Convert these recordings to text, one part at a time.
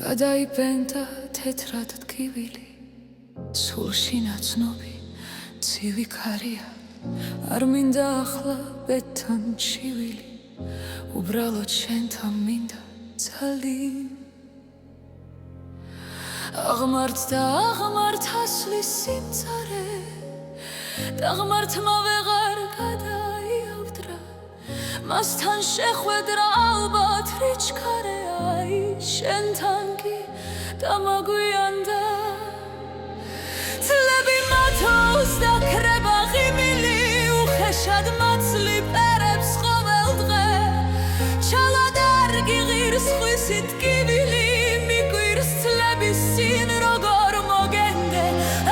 გადაიბენდა თეთრად ტკივილი, სულში ნაცნობი ცივი ქარია, არ მინდა ახლა ბედთან ჩივილი, უბრალოდ შენთან მინდა ძალი. აღმართ ასლის სიმწარე, დაღმართმა ვეღარ გადაიავდრა, მასთან შეხვედრა ალბათ რიჩქარე, აი შენთან კი დამაგვიანდა. წლები მათოს და ქრება ღიმილი, უხეშად მაცლი პერებს ყოველ დღე, ჩალად არ გიღირს ხვისი ტკივილი, მიგვირს წლების წინ როგორ მოგენდე.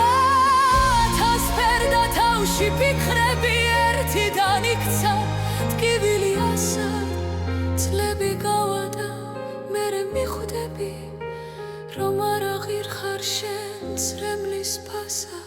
ათასფერდა თავში ფიქრები, ერთიდან იქცა ტკივილი ასად, წლები გავა და მერე მიხვდები, რომ არ აღირხარ შენ წრემლის ფასად.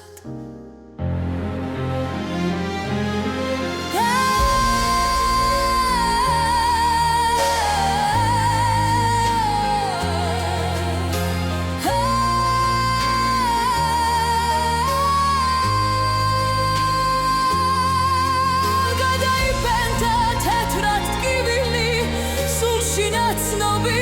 გადაიბენდა თეთრად ტკივილი, სულში ნაცნობი